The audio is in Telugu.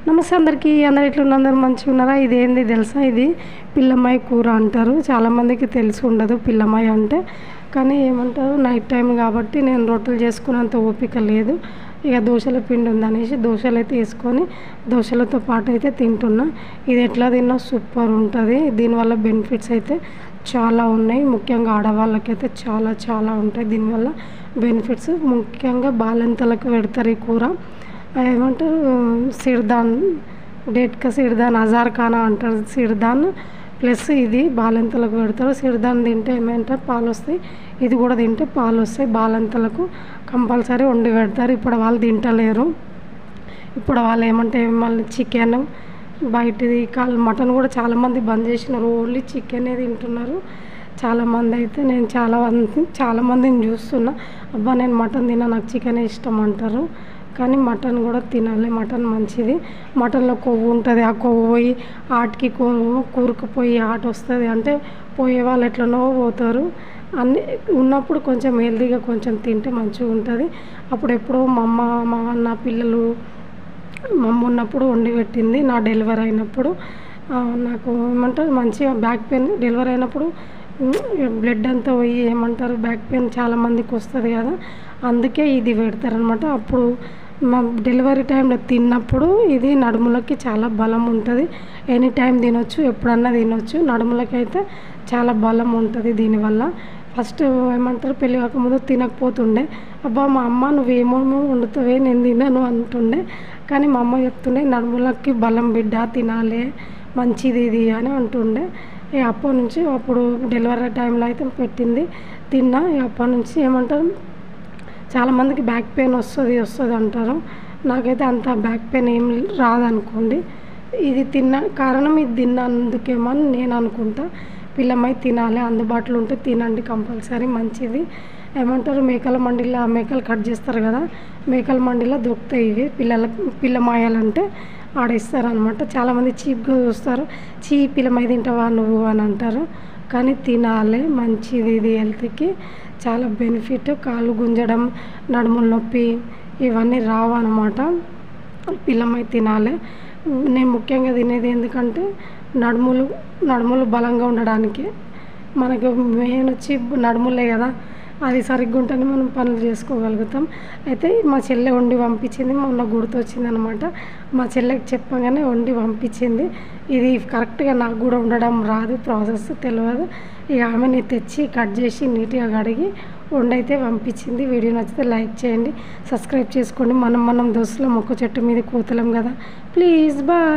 నమస్తే అందరికీ. అందరు ఎట్లున్నారు? అందరూ మంచిగా ఉన్నారా? ఇదేంది తెలుసా? ఇది పిల్లమ్మాయి కూర అంటారు. చాలామందికి తెలిసి ఉండదు పిల్లమ్మాయి అంటే. కానీ ఏమంటారు, నైట్ టైం కాబట్టి నేను రొట్టెలు చేసుకునేంత ఓపిక లేదు. ఇక దోశల పిండి ఉందనేసి దోశలు అయితే వేసుకొని దోశలతో పాటు అయితే తింటున్నా. ఇది ఎట్లా తిన్నా సూపర్ ఉంటుంది. దీనివల్ల బెనిఫిట్స్ అయితే చాలా ఉన్నాయి. ముఖ్యంగా ఆడవాళ్ళకైతే చాలా చాలా ఉంటాయి దీనివల్ల బెనిఫిట్స్. ముఖ్యంగా బాలింతలకు పెడతారు ఈ కూర. ఏమంటారు, సిర్దాన్, డేట్కా సిర్దాన్, అజార్ ఖానా అంటారు. సిర్దాన్ ప్లస్ ఇది బాలింతలకు పెడతారు. సిర్దాన్ తింటే ఏమంటారు, పాలు వస్తాయి. ఇది కూడా తింటే పాలు వస్తాయి. బాలింతలకు కంపల్సరీ వండి పెడతారు. ఇప్పుడు వాళ్ళు తింటలేరు. ఇప్పుడు వాళ్ళు ఏమంటే మళ్ళీ చికెన్, బయటిది మటన్ కూడా చాలామంది బంద్ చేసినారు. ఓన్లీ చికెనే తింటున్నారు చాలామంది. అయితే నేను చాలామందిని చూస్తున్నా, అబ్బా నేను మటన్ తిన్నా, నాకు చికెనే ఇష్టం అంటారు. కానీ మటన్ కూడా తినాలి. మటన్ మంచిది. మటన్లో కొవ్వు ఉంటుంది. ఆ కొవ్వు పోయి ఆటికి కూరుకుపోయి ఆట వస్తుంది. అంటే పోయే వాళ్ళు ఎట్లనో పోతారు. అన్నీ ఉన్నప్పుడు కొంచెం హెల్తీగా కొంచెం తింటే మంచిగా ఉంటుంది. అప్పుడెప్పుడో మా అన్న పిల్లలు మా అమ్మ ఉన్నప్పుడు వండి పెట్టింది. నా డెలివరీ అయినప్పుడు నాకు ఏమంటారు, మంచిగా బ్యాక్ పెయిన్ డెలివరీ అయినప్పుడు బ్లడ్ అంతా పోయి ఏమంటారు, బ్యాక్ పెయిన్ చాలామందికి వస్తుంది కదా, అందుకే ఇది పెడతారనమాట. అప్పుడు మా డెలివరీ టైంలో తిన్నప్పుడు ఇది నడుములకి చాలా బలం ఉంటుంది. ఎనీ టైం తినొచ్చు, ఎప్పుడన్నా తినొచ్చు. నడుములకి అయితే చాలా బలం ఉంటుంది దీనివల్ల. ఫస్ట్ ఏమంటారు, పెళ్ళి కాకముందు తినకపోతుండే. అబ్బా మా అమ్మ నువ్వేమేమో వండుతావే, నేను తినను అంటుండే. కానీ మా అమ్మ చెప్తుండే నడుములకి బలం బిడ్డ, తినాలి, మంచిది ఇది అని అంటుండే. అప్పటి నుంచి అప్పుడు డెలివరీ టైంలో అయితే పెట్టింది, తిన్నా. అప్పటి నుంచి ఏమంటారు, చాలామందికి బ్యాక్ పెయిన్ వస్తుంది అంటారు. నాకైతే అంత బ్యాక్ పెయిన్ ఏం రాదనుకోండి. ఇది కారణం ఇది తిన్నందుకేమో అని నేను అనుకుంటా. పిల్లమ్మాయి తినాలి, అందుబాటులో ఉంటే తినండి కంపల్సరీ, మంచిది. ఏమంటారు, మేకలు కట్ చేస్తారు కదా, మేకల మండిలో దొరుకుతాయి ఇవి. పిల్లమాయాలంటే ఆడేస్తారనమాట. చాలామంది చీప్గా చూస్తారు. పిల్లమాయి తింటావా నువ్వు అని అంటారు. కానీ తినాలి, మంచిది. ఇది హెల్త్కి చాలా బెనిఫిట్. కాళ్ళు గుంజడం, నడుముల నొప్పి ఇవన్నీ రావన్నమాట. పిల్లమ్మాయి తినాలి. నేను ముఖ్యంగా తినేది ఎందుకంటే నడుములు బలంగా ఉండడానికి. మనకు మెయిన్ వచ్చి నడుములే కదా, అది సరిగ్గా ఉంటేనే మనం పనులు చేసుకోగలుగుతాం. అయితే మా చెల్లె వండి పంపించింది. మొన్న గుర్తొచ్చింది అనమాట. మా చెల్లెకి చెప్పగానే వండి పంపించింది. ఇది కరెక్ట్గా నాకు కూడా ఉండడం రాదు, ప్రాసెస్ తెలియదు. ఇక ఆమెని తెచ్చి కట్ చేసి నీట్గా కడిగి వండైతే పంపించింది. వీడియో నచ్చితే లైక్ చేయండి, సబ్స్క్రైబ్ చేసుకోండి. మనం దోస్తులం ఒక్క చెట్టు మీద కోతలం కదా. Please bye.